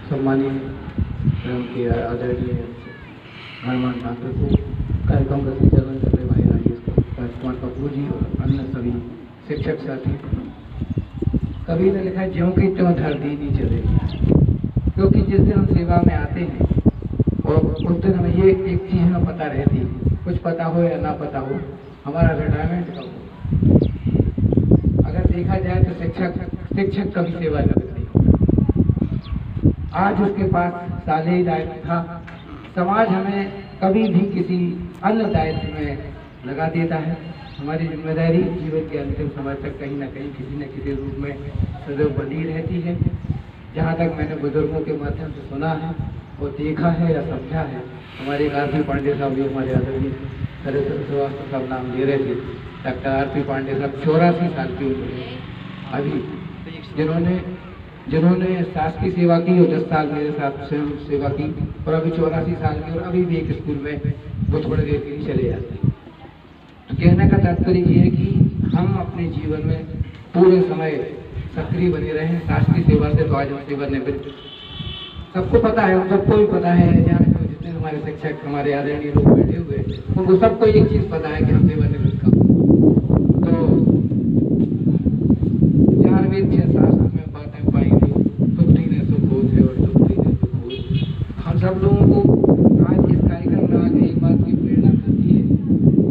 सम्मानीय ग्राम के आदरणीय गणमान्य नागरिकों, कार्यक्रम का संचालन कर रहे भाई राजेश राजकुमार कपूर जी और अन्य सभी शिक्षक साथी। कभी ने लिखा ज्यों की त्यों धरती नहीं चलेगी, क्योंकि जिस दिन हम सेवा में आते हैं और उस दिन हमें ये एक चीज़ हमें पता रहती, कुछ पता हो या ना पता हो, हमारा रिटायरमेंट कब हो। अगर देखा जाए तो शिक्षक कभी सेवा लगती हो। आज उसके पास साले दायित्व था, समाज हमें कभी भी किसी अन्य दायित्व में लगा देता है। हमारी जिम्मेदारी जीवन के अंतिम समय तक कहीं ना कहीं किसी न किसी रूप में सदैव बनी रहती है। जहाँ तक मैंने बुजुर्गों के माध्यम से सुना है और देखा है या समझा है, हमारे एक आर.पी. पांडे साहब भी हमारे आदरणीय सरस्वती श्रीवास्तव साहब नाम ले रहे थे, डॉक्टर आर.पी. पांडे साहब 84 साल की उम्र है अभी, जिन्होंने सास की सेवा की और 10 साल मेरे साथ स्वयं सेवा की और अभी 84 साल की और अभी भी एक स्कूल में वो थोड़ी देर के लिए चले जाते हैं। तो कहने का तात्पर्य ये है कि हम अपने जीवन में पूरे समय सक्रिय बने रहे। सास की सेवा से तो आज हम सेवानिवृत्त, सबको पता है, हम सबको भी पता है, जितने हमारे शिक्षक हमारे आदरणीय लोग बैठे हुए उनको सबको एक चीज पता है कि हम सेवानिवृत्त कब। तो 4 वेद 6 शास्त्र में बातें पाई गई, सुख ने सुख होत है और दुख ने दुख होत। हम सब लोगों को आज इस कार्यक्रम में आगे एक बात की प्रेरणा मिलती है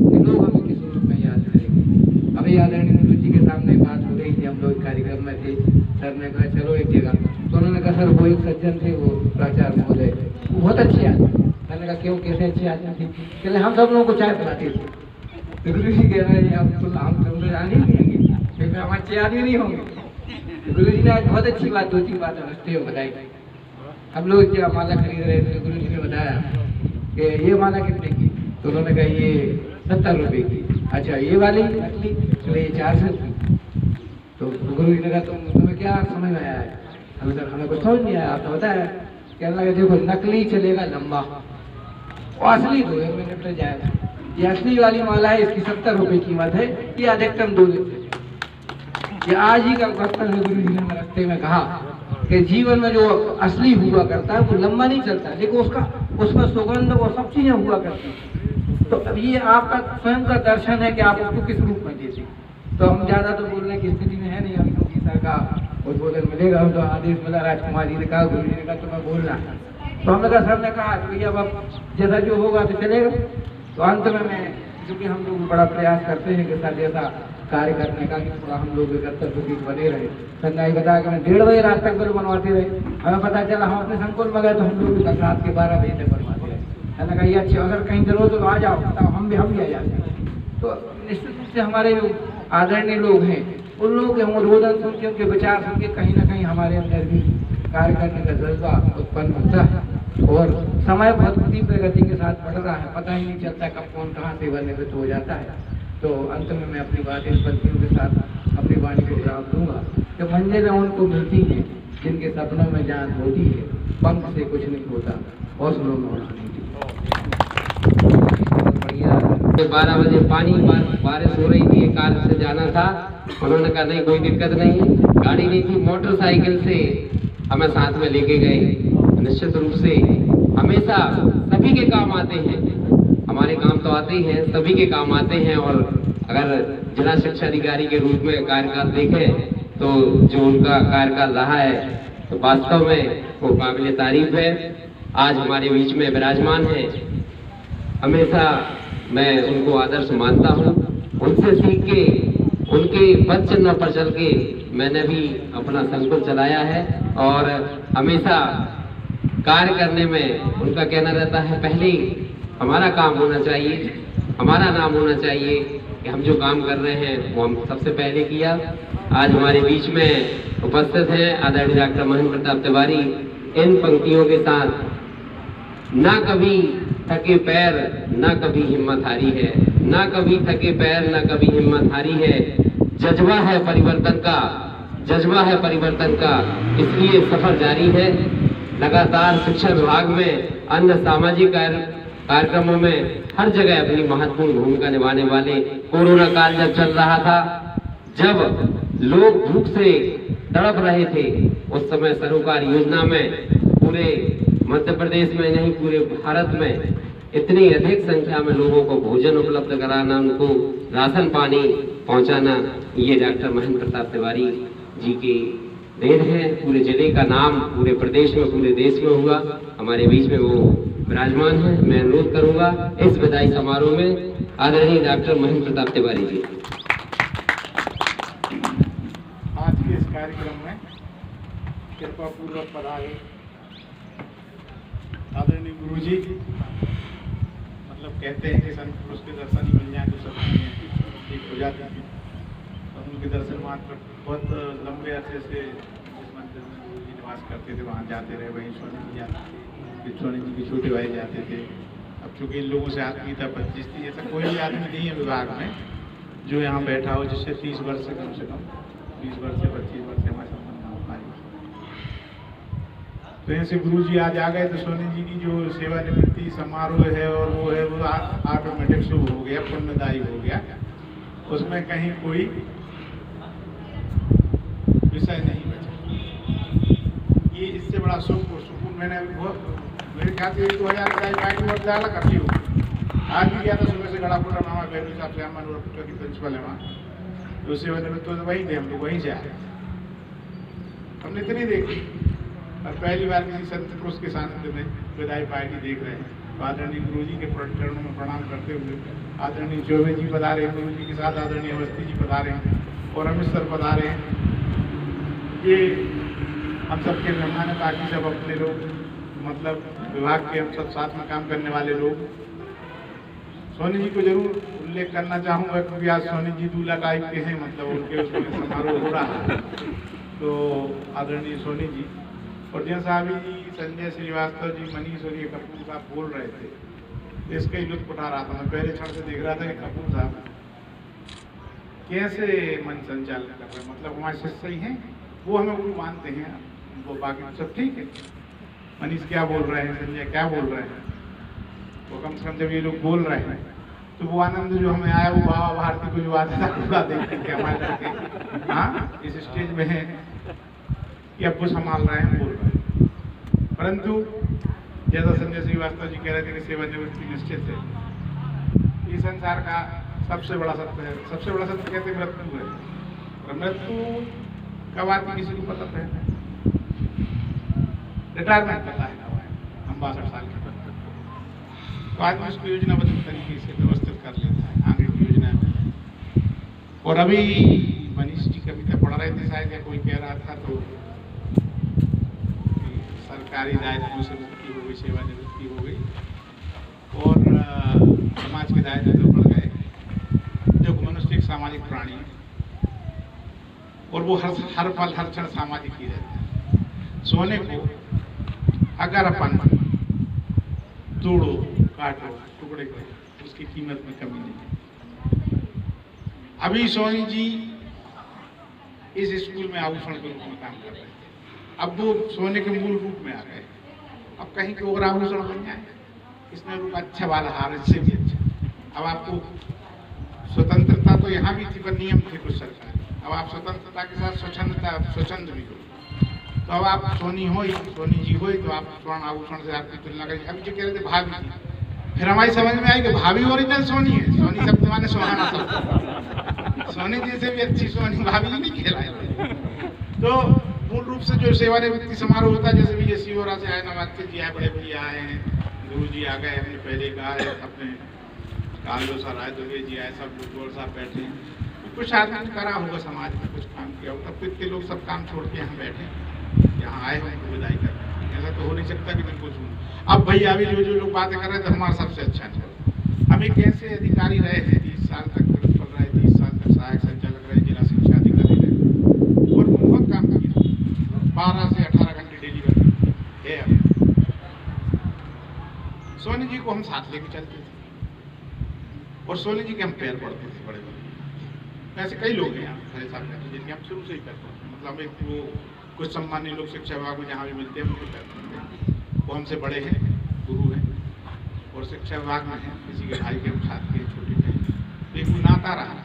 कि लोग हमें किस रूप में याद करेंगे। अभी आदरणीय गुरु जी के सामने बात हो रही थी, हम लोग कार्यक्रम में थे, सर ने कहा चलो एक जगह, तो उन्होंने कहा सर वो एक सज्जन थे, वो प्राचार्य महोदय, वो बहुत अच्छे आदमी। मैंने कहा क्यों, कैसे अच्छे आदमी थे? कहले हम सब लोगों को चाय पिलाते थे। तो गुरु जी कह रहे हैं हम तुम तो जान ही नहीं होंगे, क्योंकि हम अच्छे आदमी नहीं होंगे। गुरु जी ने आज बहुत अच्छी बात, 2-3 बातें रस्ते में बताई। हम लोग जब माला खरीद रहे थे, गुरु जी ने बताया कि ये माला कितने की, तो उन्होंने कहा ये 70 रुपये की। अच्छा ये वाली नकली, चलो ये 400 की। तो गुरु जी ने कहा तुम्हें क्या समझ में आया है? हमें कुछ समझ नहीं आया, आपने बताया। कहने लगे देखो नकली चलेगा लंबा और असली 2 मिनट में जाएगा। ये असली वाली माला है, इसकी 70 रुपये कीमत है, ये अधिकतम 2 दिन चलेगी। ये आज ही का क्वेश्चन है। गुरु जी ने रास्ते में कहा कि जीवन में जो असली हुआ करता है वो लंबा नहीं चलता, लेकिन उसमें सुगंध और सब चीजें हुआ करती है। तो अब ये आपका स्वयं का दर्शन है कि आप उसको किस रूप में देते। तो हम ज्यादा तो बोलने की स्थिति में है नहीं, हम क्योंकि सर का उद्बोधन मिलेगा, हम तो आदेश मिला, राजकुमार जी ने कहा, गुरु जी ने कहा तुम्हें बोलना। तो हमने कहा सर ने कहा भैया अब जैसा जो होगा तो चलेगा। तो अंत में मैं, क्योंकि हम लोग बड़ा प्रयास करते हैं कि सर जैसा कार्य करने का, कि थोड़ा हम लोग एकत्र प्रतीक बने रहे। सर ने बताया कि मैं 1:30 बजे रात तक बिल बनवाते रहे। हमें पता चला हम अपने संकुल में गए तो हम लोग कल रात के 12 बजे तक बनवाते रहे। मैंने कहा ये अच्छा, अगर कहीं जरूरत हो तो आ जाओ, बताओ, हम भी आ जाते। तो निश्चित रूप से हमारे जो आदरणीय लोग हैं, उन लोगों के हम रोदन सुन के, उनके विचार सुन के कहीं ना कहीं हमारे अंदर भी कार्य करने का जज्बा उत्पन्न होता है। और समय बहुत तीव्र गति के साथ बढ़ रहा है, पता ही नहीं चलता कब कौन कहाँ सेवानिवृत्त हो जाता है। तो अंत में मैं अपनी बात इन पंक्तियों के साथ अपनी वाणी को विराम दूंगा कि मंजिलें उनको मिलती हैं जिनके सपनों में जान होती है, पंख से कुछ नहीं होता, हौसलों में उड़ान होती है। 12 बजे बारिश हो रही थी, कार से जाना था। उन्होंने कहा नहीं कोई दिक्कत नहीं है, गाड़ी नहीं थी, मोटरसाइकिल से हमें साथ में लेके गए। निश्चित रूप से हमेशा सभी के काम आते हैं, हमारे काम तो आते ही हैं, सभी के काम आते हैं। और अगर जिला शिक्षा अधिकारी के रूप में कार्यकाल देखें तो जो उनका कार्यकाल रहा है तो वास्तव में वो काबिल तारीफ है। आज हमारे बीच में विराजमान है, हमेशा मैं उनको आदर्श मानता हूँ। उनसे सीख के, उनके पद चिन्ह पर चल के मैंने भी अपना संकुल चलाया है और हमेशा कार्य करने में उनका कहना रहता है पहले हमारा काम होना चाहिए, हमारा नाम होना चाहिए, कि हम जो काम कर रहे हैं वो हम सबसे पहले किया। आज हमारे बीच में उपस्थित हैं आदरणीय डॉक्टर महेंद्र प्रताप तिवारी। इन पंक्तियों के साथ ना कभी थके पैर ना कभी हिम्मत हारी है, ना कभी थके पैर ना कभी हिम्मत हारी है, जज्बा है परिवर्तन का, जज्बा है परिवर्तन का, इसलिए सफर जारी है। लगातार शिक्षा विभाग में अन्य सामाजिक कार्यक्रमों में हर जगह अपनी महत्वपूर्ण भूमिका निभाने वाले, कोरोना काल जब चल रहा था, जब लोग भूख से तड़प रहे थे, उस समय सरोकार योजना में पूरे मध्य प्रदेश में नहीं पूरे भारत में इतनी अधिक संख्या में लोगों को भोजन उपलब्ध कराना, उनको राशन पानी पहुंचाना, ये डॉक्टर महेंद्र प्रताप तिवारी जी की देन है। पूरे जिले का नाम पूरे प्रदेश में पूरे देश में हुआ। हमारे बीच में वो विराजमान है। मैं अनुरोध करूंगा इस विदाई समारोह में आदरणीय डॉक्टर महेंद्र प्रताप तिवारी जी। आज के इस कार्यक्रम में कृपा पूर्वक पधारे आदरणीय गुरु जी। मतलब कहते हैं कि संत पुरुष के दर्शन ही मिल जाए तो सब ठीक हो जाती है। तो उनके दर्शन मात्र बहुत लंबे अरसे से जिस मंदिर में गुरु जी निवास करते थे वहाँ जाते रहे, वहीं सोनी जी जाते थे, सोनी जी के छोटे भाई जाते थे। अब चूँकि इन लोगों से आत्मीयता 25 थी, ऐसा कोई भी आदमी नहीं है विभाग में जो यहाँ बैठा हो जिससे 30 वर्ष से कम 20 वर्ष से 25 वर्ष से हमारे संबंध हो पाए। तो ऐसे गुरु जी आज आ गए तो सोनी जी की जो सेवानिवृत्ति समारोह है और वो है वो ऑटोमेटिक शुभ हो गया, पुण्यदायी हो गया। उसमें कहीं कोई विषय नहीं बचा। ये इससे बड़ा सुख और सुकून मैंने मेरे ख्याल से 2000 का पार्टी बहुत ज़्यादा करती हूँ। आज भी गया था सुबह से गड़ा फुटा मामा बैरू साहब से, अमन और की प्रिंसिपल है वहाँ, तो सेवानिवृत्त तो वहीं थे, हम लोग वहीं से आए। हमने इतनी देखी और पहली बार किसी संत पुरुष के सानिध्य में विदाई पार्टी देख रहे हैं। तो आदरणीय गुरु जी के चरणों में प्रणाम करते हुए आदरणीय चौबे जी पधारे हैं, गुरु जी के साथ आदरणीय अवस्थी जी पधारे हैं और अमित सर पधारे हैं। ये हम सबके मेहमान हैं, बाकी सब अपने लोग, मतलब विभाग के हम सब साथ में काम करने वाले लोग। सोनी जी को जरूर उल्लेख करना चाहूँगा क्योंकि आज सोनी जी दूल्हा टाइप के हैं, मतलब उनके उसमें समारोह हो रहा है। तो आदरणीय सोनी जी और जैसा अभी संजय श्रीवास्तव जी, मनीष और ये कपूर साहब बोल रहे थे, इसका ही लुत्फ उठा रहा था। मैं पहले क्षण से देख रहा था कि कपूर साहब कैसे मन संचालन कर रहे हैं, मतलब हमारे शिष्य ही हैं, वो हमें गुरु मानते हैं, वो बाकी सब ठीक है। मनीष क्या बोल रहे हैं, संजय क्या बोल रहे हैं, वो कम से कम जब ये लोग बोल रहे हैं तो वो आनंद जो हमें आया वो बाबा भारती को जो आता था पूरा देखते थे हमारे लड़के। हाँ, इस स्टेज में है कि अब वो संभाल रहे हैं, बोल रहे हैं। परंतु जैसा संजय श्रीवास्तव जी कह रहे थे कि सेवानिवृत्ति निश्चित है, इस संसार का सबसे बड़ा सत्य है। सबसे बड़ा सत्य कहते हैं मृत्यु है, और मृत्यु कब आती किसी को पता है? रिटायरमेंट पता है ना, हम 62 साल के तो आदमी उसको योजनाबद्ध तरीके से व्यवस्थित कर लेता है आगे की योजना में। और अभी मनीष जी कविता पढ़ रहे थे शायद, या कोई कह रहा था, तो सरकारी दायित्वों से मुक्ति हो गई, सेवानिवृत्ति हो गई और समाज के दायित्व तो बढ़ गए। जो मनुष्य एक सामाजिक प्राणी है और वो हर पल हर क्षण सामाजिक ही रहता है। सोने को अगर अपन तोड़ो, काटो, टुकड़े करो, उसकी कीमत में कमी नहीं। अभी सोनी जी इस स्कूल में आभूषण के रूप में काम कर रहे थे, अब वो सोने के मूल रूप में आ गए। अब कहीं के और आभूषण बन जाए, इसने रूप अच्छा वाला हार, इससे भी अच्छा। अब आपको स्वतंत्रता तो यहाँ भी थी पर नियम थे कुछ सरकार। अब आप स्वतंत्रता के साथ स्वच्छंद भी हो, तो अब आप सोनी जी हो तो आप स्वर्ण आभूषण से आपकी तुलना करें। अभी जो कह रहे थे भाभी जी, फिर हमारी समझ में आई कि भाभी ओरिजिनल सोनी है। सोनी शब्द माने सोहाना शब्द, सोनी जी से भी अच्छी सोनी भाभी जी नहीं कहलाए। तो मूल रूप से जो सेवानिवृत्ति समारोह होता है, जैसे भी ये सियोरा से आए, नवाते जी आए, बड़े भैया आए हैं, गुरु जी आ गए, हमने पहले कहा है, अपने कालो सर आए, दुबे जी आए, सब लोग साहब बैठे हैं। कुछ आदमी ने करा होगा समाज में, कुछ काम किया होगा, तब इतने लोग सब काम छोड़ के यहाँ बैठे, यहाँ आए हैं उनको विदाई करने। ऐसा तो हो नहीं सकता कि मैं कुछ हूँ। अब भैया अभी जो लोग बातें कर रहे थे, हमारा सबसे अच्छा नहीं। हम एक ऐसे अधिकारी रहे हैं 30 साल तक प्रिंसिपल रहे हम साथ लेके चलते थे और सोनी जी के हम पैर पड़ते थे बड़े बड़े। ऐसे कई लोग हैं यहाँ खरे साहब कहते हैं जिनके हम शुरू से ही पैर पड़ते हैं। मतलब एक वो कुछ सम्मानीय लोग शिक्षा विभाग में जहाँ भी मिलते हैं उनको पैर पड़ते हैं। वो हमसे बड़े हैं, गुरु हैं और शिक्षा विभाग में हैं, किसी के भाई के साथ के छोटे भाई, एक नाता रहा।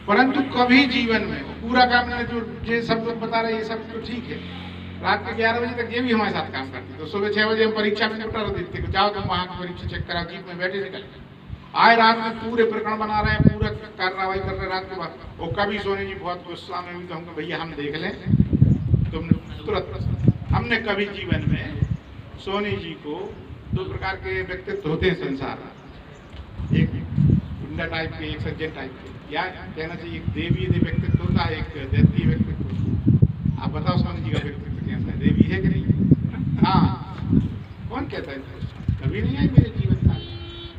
परंतु कभी जीवन में पूरा काम ने जो ये सब लोग बता रहे हैं ये सब तो ठीक है, रात के 11 बजे तक ये भी हमारे साथ काम करती। तो सुबह 6 बजे हम परीक्षा में निपटा देते थे, जाओ तुम वहाँ की परीक्षा चेक करा, जीप में बैठे निकल आए, रात में पूरे प्रकरण बना रहे हैं, पूरा कार्रवाई कर रहे हैं रात के बाद। और कभी सोनी जी बहुत गुस्सा में हुई तो हमको भैया हम देख लें, तुमने तुरंत। हमने कभी जीवन में सोनी जी को दो प्रकार के व्यक्तित्व होते हैं संसार में, एक गुंडा टाइप के, एक सज्जन टाइप के, या कहना चाहिए एक देवी व्यक्तित्व होता है, एक दैतीय व्यक्तित्व। आप बताओ सोनी जी का व्यक्तित्व कैसा है, देवी है कि नहीं? हाँ, कौन कहता है? कभी नहीं आई मेरे जीवन काल।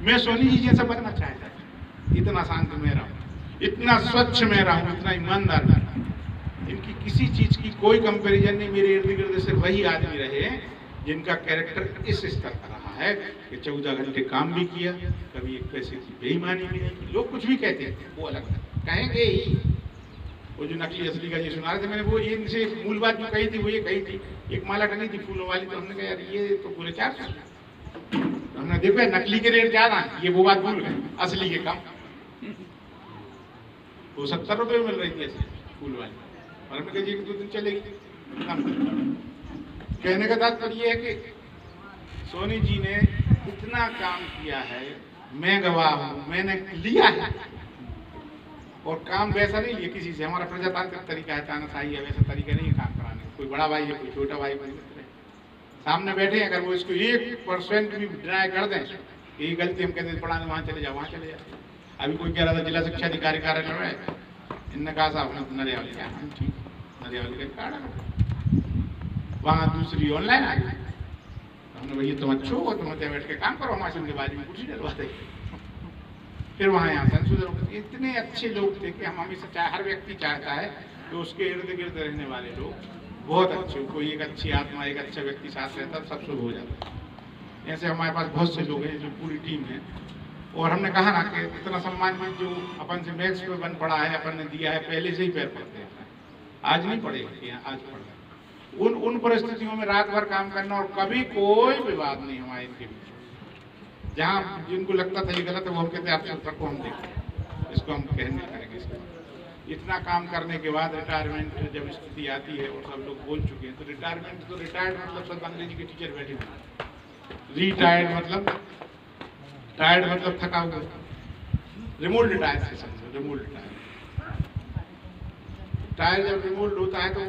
मैं सोनी जी जैसा बनना चाहता था, इतना शांत में रहूं, इतना स्वच्छ में रहूं, इतना ईमानदार में रहूं। इनकी किसी चीज की कोई कंपैरिजन नहीं, मेरे इर्द गिर्द से वही आदमी रहे जिनका कैरेक्टर इस स्तर पर रहा है कि 14 घंटे काम भी किया, कभी एक पैसे की बेईमानी भी नहीं की। लोग कुछ भी कहते हैं, वो अलग कहेंगे ही। वो जो नकली असली का ये सुना रहे थे, मैंने वो ये इनसे मूल बात जो कही थी वो ये कही थी, एक माला टंगी थी फूलों वाली, तो हमने कहा यार ये तो पूरे 400। हमने देखा नकली के रेट ज्यादा है, ये वो बात भूल गए, असली के कम। वो 70 रुपये मिल रही थी ऐसी फूल वाली, और हमने कहा जी 2 दिन चलेगी। कहने का तात्पर्य है कि सोनी जी ने इतना काम किया है, मैं गवाह हूं, मैंने लिया है। और काम वैसा नहीं लिया किसी से, हमारा प्रजातांत्रिक तरीका है, तानाशाही है, वैसा तरीका नहीं है काम कराने का। कोई बड़ा भाई है, कोई छोटा भाई, कोई मित्र है, सामने बैठे हैं, अगर वो इसको 1% भी डिनाई कर दें, यही गलती हम कहते हैं पढ़ाने वहाँ चले जाओ, वहाँ चले जाओ। अभी कोई कह रहा था जिला शिक्षा अधिकारी कार्यालय में, इनने कहा साहब नरियावली क्या ठीक, नरियावली का कार्ड वहाँ दूसरी ऑनलाइन आ गई। हमने भैया तुम अच्छो हो, तुम बैठ के काम करो, हमारे उनके बारे में कुछ ही डलवाते। फिर वहाँ यहाँ संशोधन, इतने अच्छे लोग थे कि हम हमेशा चाहे, हर व्यक्ति चाहता है कि उसके इर्द गिर्द रहने वाले लोग बहुत अच्छे, कोई एक अच्छी आत्मा, एक अच्छा व्यक्ति साथ रहता है, सब शुभ हो जाता है। ऐसे हमारे पास बहुत से लोग हैं जो पूरी टीम है। और हमने कहा ना कि इतना सम्मान भी जो अपन से मैक्स पे बन पड़ा है, अपन ने दिया है, पहले से ही पैर पड़ते हैं, आज नहीं पड़ेगा, आज पड़ उन परिस्थितियों में रात भर काम करना, और कभी कोई विवाद नहीं हमारे इनके बीच। जहाँ जिनको लगता था ये गलत है, वो हम कहते आप सब को हम देखें, इसको हम कहने करेंगे। इसको इतना काम करने के बाद रिटायरमेंट जब स्थिति आती है और सब लोग बोल चुके हैं, तो रिटायरमेंट तो रिटायर्ड मतलब सब अंग्रेजी के टीचर बैठे हुए, रिटायर्ड मतलब टायर्ड मतलब थका हुआ, रिमोल्ड टायर से समझो, रिमोल्ड टायर जब रिमोल्ड होता है तो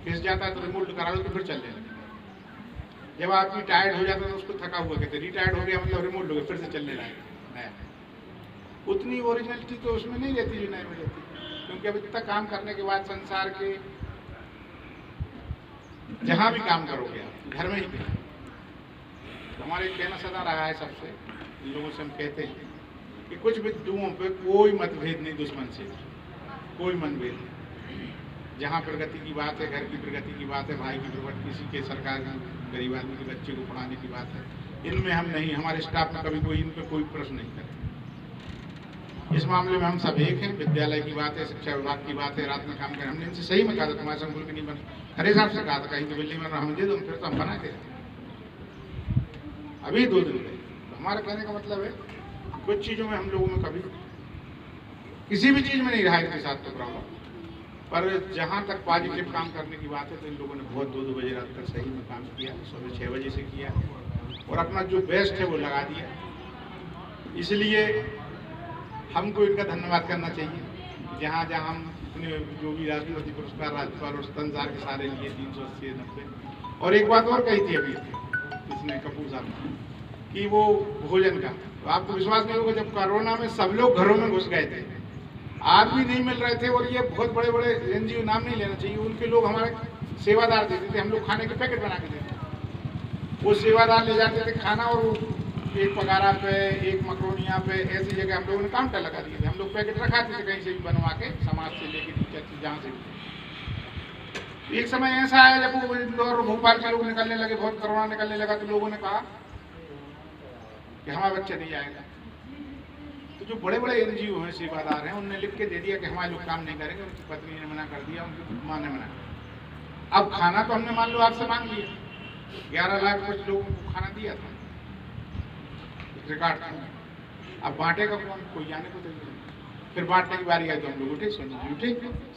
घिस जाता है, तो रिमोल्ड करा लो तो फिर चलने लगेगा। जब आदमी टायर्ड हो जाता है तो उसको थका हुआ कहते, रिटायर्ड हो गया मतलब रिमोल्ड हो गया, फिर से चलने लगेगा नया। उतनी ओरिजिनलिटी तो उसमें नहीं रहती जो नए में रहती, क्योंकि अब इतना काम करने के बाद संसार के जहां भी काम करोगे आप, घर में ही करें। तो हमारे कहना सदा रहा है सबसे, इन लोगों से हम कहते हैं कि कुछ बिंदुओं पे कोई मतभेद नहीं दुश्मन से, कोई मतभेद नहीं। जहाँ प्रगति की बात है, घर की प्रगति की बात है, भाई की प्रगति, किसी के सरकार की, गरीब आदमी के बच्चे को पढ़ाने की बात है, इनमें हम नहीं, हमारे स्टाफ में कभी कोई इन पे कोई प्रश्न नहीं करे। इस मामले में हम सब एक हैं। विद्यालय की बात है, शिक्षा विभाग की बात है, रात में काम करें, हमने इनसे सही में कहा था तुम्हारे संकुल के नहीं बने, हरे साहब से कहा था कहीं तो बिल्डिंग में हम दे दो, फिर तो हम बना देते। अभी 2 दिन गए। हमारा कहने का मतलब है कुछ चीज़ों में हम लोगों में कभी किसी भी चीज़ में नहीं रहा इसके साथ तो प्रॉब्लम, पर जहाँ तक पॉजिटिव काम करने की बात है तो इन लोगों ने बहुत 2-2 बजे रात तक सही में काम किया, सुबह 6 बजे से किया और अपना जो बेस्ट है वो लगा दिया। इसलिए हमको इनका धन्यवाद करना चाहिए। जहाँ जहाँ हम इतने जो भी राष्ट्रपति पुरस्कार, राज्यपाल और संसार के सारे लिए 380, 90। और एक बात और कही थी अभी इसने कपूर साहब कि वो भोजन का, तो आपको विश्वास नहीं होगा, जब कोरोना में सब लोग घरों में घुस गए थे, आदमी नहीं मिल रहे थे, और ये बहुत बड़े बड़े एनजीओ, नाम नहीं लेना चाहिए, उनके लोग हमारे सेवादार देते थे, हम लोग खाने के पैकेट बना के देते, वो सेवादार ले जाते थे खाना, और एक पगारा पे, एक मकरोनिया पे, ऐसी जगह हम लोगों ने काउंटर लगा दिए थे, हम लोग पैकेट रखाते थे कहीं से भी बनवा के, समाज से लेके टीचर से, जहाँ से भी। एक समय ऐसा आया जब वो इंदौर भोपाल के लोग निकलने लगे, बहुत कोरोना निकलने लगा, तो लोगों ने कहा कि हमारा बच्चा नहीं जाएगा। तो जो बड़े बड़े NGO हैं, सेवादार हैं, उनने लिख के दे दिया कि हमारे लोग काम नहीं करेंगे, उनकी पत्नी ने मना कर दिया, उनकी माँ ने मना कर दिया। अब खाना तो हमने मान लो आपसे मांग लिया, 11 लाख कुछ लोगों को खाना दिया था, रिकॉर्ड था। अब बांटेगा कौन? कोई जाने को नहीं। फिर बांटने की बारी आई तो हम लोग उठे,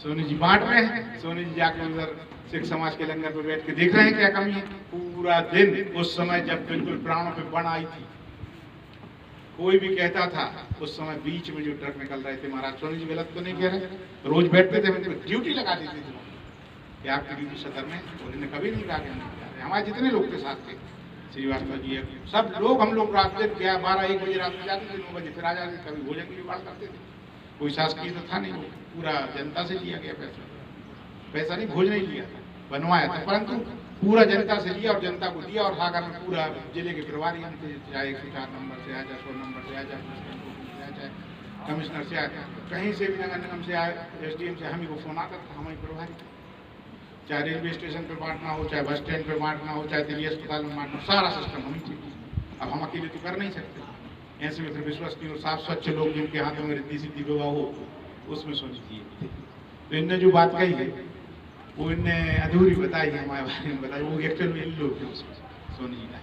सोनी जी बांट रहे हैं। सोनी जी जाके उधर सिख समाज के लंगर पर बैठ के देख रहे हैं क्या कमी है। पूरा दिन उस समय जब बिल्कुल प्राणों पे बण आई थी, कोई भी कहता था उस समय बीच में जो ट्रक निकल रहे थे, महाराज सोनी जी गलत तो नहीं कह रहे, रोज बैठते थे, मतलब ड्यूटी लगा देते थे कि आपकी ड्यूटी सदर में। उन्होंने कभी नहीं कहा कि हम नहीं जा रहे। हमारे जितने लोग के साथ थे, श्रीवास्तव जी सब लोग, हम लोग रात में 12-1 बजे रात में जाते थे, 9 बजे फिर आ जाते। कभी भोजन की जुगाड़ करते थे, कोई शासकीय तो था नहीं, वो पूरा जनता से लिया गया पैसा नहीं, भोजन ही लिया था, बनवाया था, परंतु पूरा जनता से लिया और जनता को दिया। और सागर में पूरा जिले के प्रभारी हम थे, चाहे 104 नंबर से आया, चाहे 100 नंबर से आया, चाहे कमिश्नर से आया, कहीं से भी नगर निगम से आया, SDM से हम ही को फोन आता था, हम ही प्रभारी। चाहे रेलवे स्टेशन पर बांटना हो, चाहे बस स्टैंड पर बांटना हो, चाहे दिल्ली अस्पताल में बांटना हो, सारा सिस्टम हम ही चाहिए। अब हम अकेले तो कर नहीं सकते। ऐसे में फिर विश्वसनीय और साफ स्वच्छ लोग जिनके हाथों में रिद्धि सिद्धि विवाह हो, उसमें सोनी जी थे। तो इनने जो बात कही है वो इनने अधूरी बताई है, हमारे बारे में बताई। वो एक्चुअल में इन लोग थे, सोनी जी का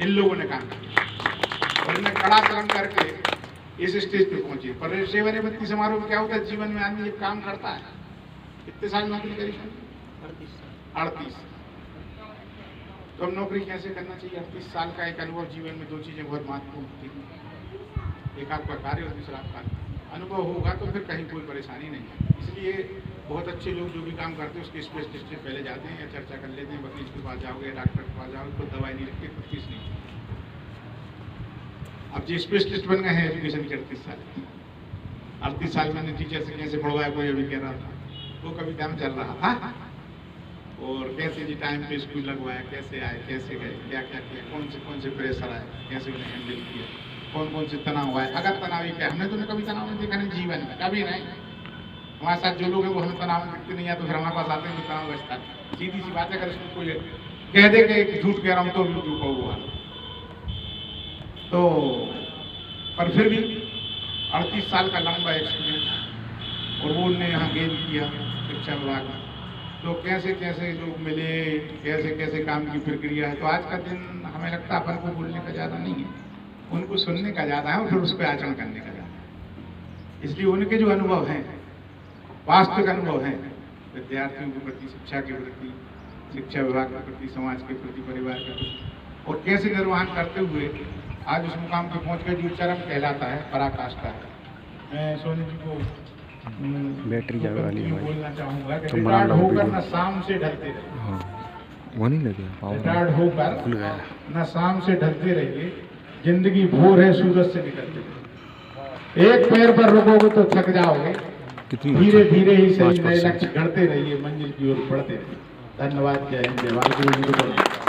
इन लोगों ने काम किया और इन्हें कड़ा कर्म करके इस स्टेज पे पहुंचे। पर सेवानिवृत्ति समारोह में क्या होता है, जीवन में आदमी जब काम करता है, कितने साल नौकरी करी? 38। तो हम नौकरी कैसे करना चाहिए? 38 साल का एक अनुभव जीवन में, 2 चीजें बहुत महत्वपूर्ण होती हैं, एक आपका कार्य और दूसरा आपका अनुभव होगा तो फिर कहीं कोई परेशानी नहीं है। इसलिए बहुत अच्छे लोग जो भी काम करते हैं उसके स्पेशलिस्ट से पहले जाते हैं या चर्चा कर लेते हैं, वकील के पास जाओगे, डॉक्टर के पास जाओगे, कोई दवाई नहीं रखते, कुछ फीस नहीं। अब जो स्पेशलिस्ट बन गए हैं एजुकेशन के 38 साल, 38 साल मैंने टीचर से कैसे पढ़वाया, कोई अभी कह रहा था, वो कभी काम चल रहा था, और कैसे जी टाइम पे स्कूल लगवाया, कैसे आए, कैसे गए, क्या क्या किया, कौन से प्रेशर आए, कैसे उन्हें हैंडल किया, कौन से तनाव आए। अगर तनाव ही क्या, हमने तो कभी तनाव नहीं देखा नहीं जीवन में, कभी नहीं। हमारे साथ जो लोग हैं वो हमें तनाव में दिखते नहीं है, तो फिर हमारे पास आते हैं तो तनाव बचता है। सीधी सी बात है, अगर इसमें कोई कह दे कि झूठ कह रहा हूँ तो भी झूठा हुआ, तो पर फिर भी 38 साल का लंबा एक्सपीरियंस, और वो उनने यहाँ गेन किया शिक्षा विभाग में। तो कैसे कैसे लोग मिले, कैसे कैसे काम की प्रक्रिया है। तो आज का दिन हमें लगता है अपन को बोलने का ज़्यादा नहीं है, उनको सुनने का ज़्यादा है और फिर उस पर आचरण करने का ज़्यादा है। इसलिए उनके जो अनुभव हैं, वास्तविक अनुभव हैं, विद्यार्थियों के प्रति, शिक्षा के प्रति, शिक्षा विभाग के प्रति, समाज के प्रति, परिवार के प्रति, और कैसे निर्वहन करते हुए आज उस मुकाम पर पहुँच गए जो चरम कहलाता है, पराकाष्ठा है। मैं सोनी जी को बैटरी जाने वाली है, बोलना चाहूँगा कि रिटायर्ड होकर न शाम से ढलते रहिए। हाँ, वो नहीं लगे, रिटायर्ड होकर न शाम से ढलते रहिए, जिंदगी भोर है सूरज से निकलते रहिए। एक पैर पर रुकोगे तो थक जाओगे, धीरे धीरे ही सही नए लक्ष्य गढ़ते रहिए, मंजिल की ओर बढ़ते रहिए। धन्यवाद, जय हिंद, जय भारत।